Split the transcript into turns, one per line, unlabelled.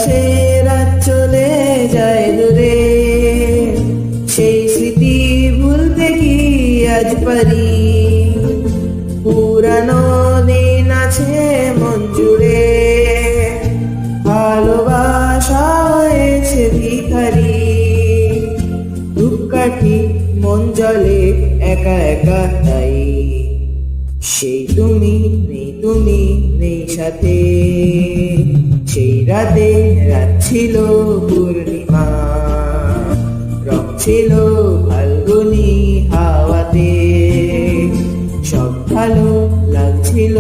আকাশে রাত চলে যায় দূরে, সেই স্মৃতি ভুলতে কি আজ পারি? পুরানো দিন আছে মন জুড়ে, ভালোবাসা হয়েছে ভিখারি। ধূপকাঠি মন জলে একা একা তাই, সেই তুমি নেই, তুমি নেই সাথে। সেই রাতে রাত ছিল পূর্ণিমা, রং ছিল ফাল্গুনি হাওয়াতে, সব ভালো লাগছিল